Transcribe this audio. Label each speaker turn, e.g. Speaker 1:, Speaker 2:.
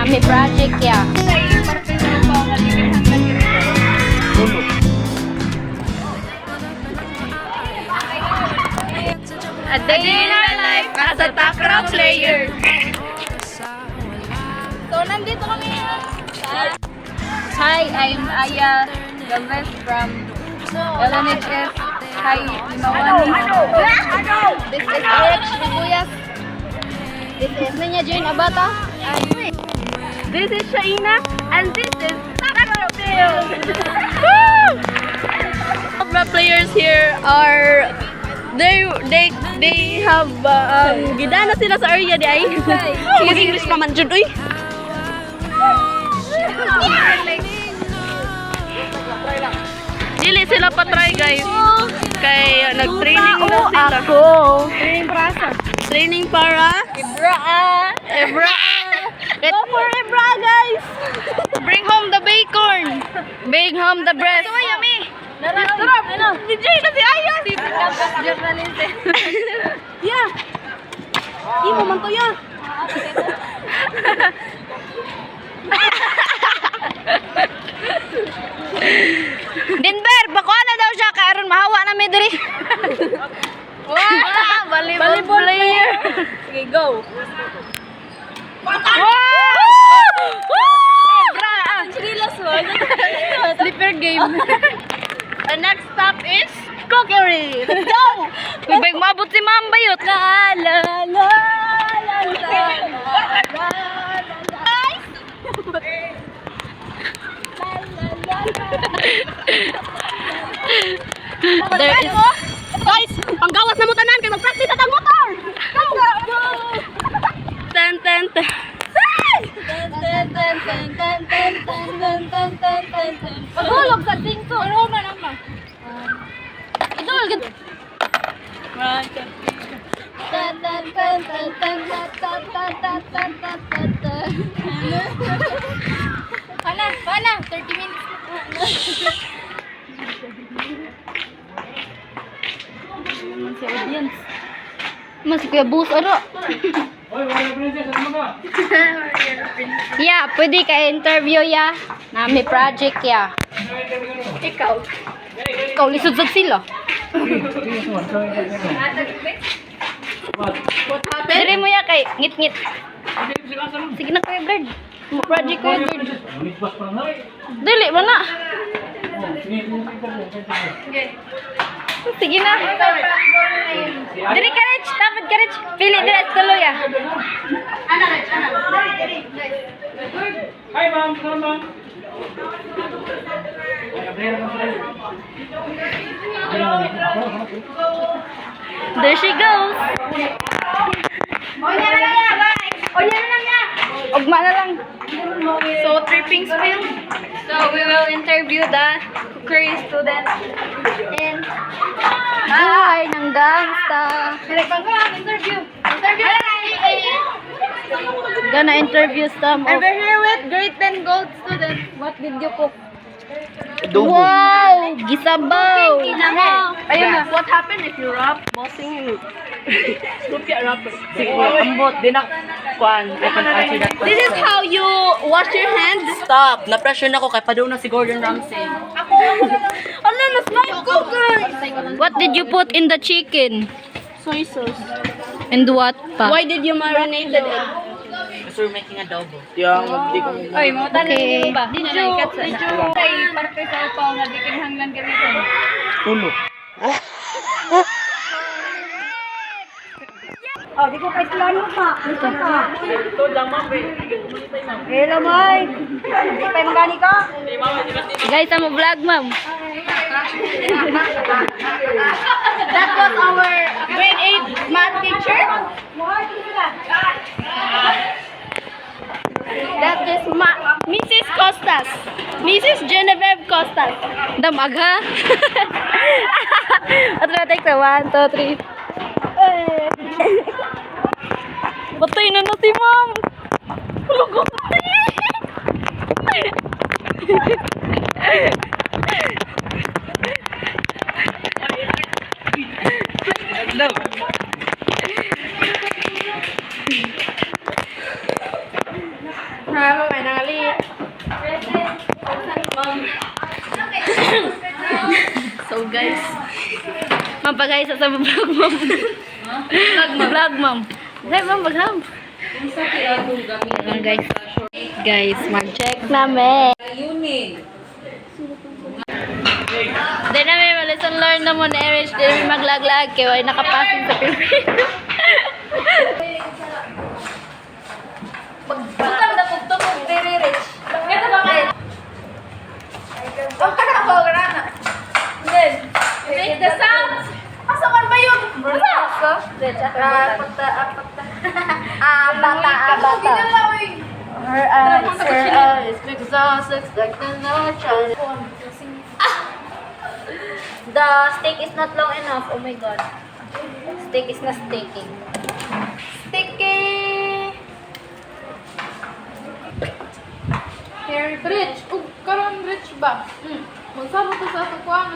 Speaker 1: May project ya. A day in our life as a takraw player. So, nandito kami sa... Hi, I'm Aya Galvez from LNHS. Hi, Mawani. This is RH Nabuyas. This is Nanya Jane Abata. This is Shaina. And this is takraw player. The players here are... They have gidana sila sa area di ay. Sige English pa man jud uy. Dili sila pa try guys. Kay nag-training na sila. Training para Ebra. Go for Ebra guys. Bring home the bacon. Bring home the breast. So yummy. Darap. Ano? DJ na si Aya. Si journalist. Yeah. Imo man to ya. Denver, bako na daw siya karon mahawa na mi diri. Wow, volleyball player. Okay, go. Wow! Ebra, chirilas mo. Slipper game. The next stop is cookery. Let's go! May mabot si Ma'am Bayot. La la la la la la There is... Guys, panggawas na mo tanan kay mag-practice at ang motor. Go! Ten. Pagulog sa singko. Ano na naman? Ito agad. Pana, 30 minutes. Si audience. Mas kuya bus ano? Yeah, pwede ka interview ya. Na may project ya. Ikaw lisod sa sila. Dere mo ya kay ngit-ngit. Sige na kuya Bird. Project kuya Bird. Dili ba na? Sige na. Diri ka Rich, dapat ka Rich. Pili diri at tuloy ah. Ana Rich, ana.
Speaker 2: Hi ma'am, come on.
Speaker 1: There she goes. Onya na lang ya, bye. Onya na lang ya. Ugma na lang. So, tripping spill. So, we will interview the cookery student. And buhay ng gangsta. Interview. Gonna interview some of... And we're here with grade 10 gold student. What did you cook? Wow! Gisabaw!
Speaker 2: Ayun na, what happened if you rap bossing Lupia rapper? Ambot, di na kuan. I can answer that question.
Speaker 1: This is how you wash your hands.
Speaker 2: Stop! Na-pressure na ko kay padaw na si Gordon Ramsay.
Speaker 1: Ano, na-slide ko, guys! What did you put in the chicken?
Speaker 2: Soy sauce.
Speaker 1: And what pa?
Speaker 2: Why did you marinate it? Because we're making adobo. Yung magdi ko.
Speaker 1: Oy, mga tanin ba?
Speaker 2: Did you
Speaker 1: Ay, parte sa upaw nga di kinahanglan ka dito.
Speaker 2: Tulo.
Speaker 1: Oh, di ko kay plano pa. Ito pa.
Speaker 2: Ito lang ma'am.
Speaker 1: Hello, Mike. Di pa yung gani ka? Guys, I'm a vlog, ma'am.
Speaker 2: That was our grade 8 math teacher.
Speaker 1: That is
Speaker 2: Mrs. Costas. Mrs. Genevieve Costas.
Speaker 1: Damagha. At take the 1, 2, 3. Patay na si ma'am. Lugo patay.
Speaker 2: guys.
Speaker 1: Mapagay sa vlog mom. Vlog mom. Dai mom vlog. Ayan, guys. Guys, mag-check namin. Di namin lesson learn na mo na Erich. Di namin maglaglag. Kaya ay nakapasok sa Pilipinas. Butang na pagtumog. Very rich. Ito ba kayo? Oh, kana ako. Kana. Then, make the sound. Pasakan ba yun? Bata. Bata. Her eyes, exhausted like the night. The steak is not long enough. Oh my god. Steak is not staking. Sticky!
Speaker 2: Rich. Karon rich ba? Magsama to sa ato kuan.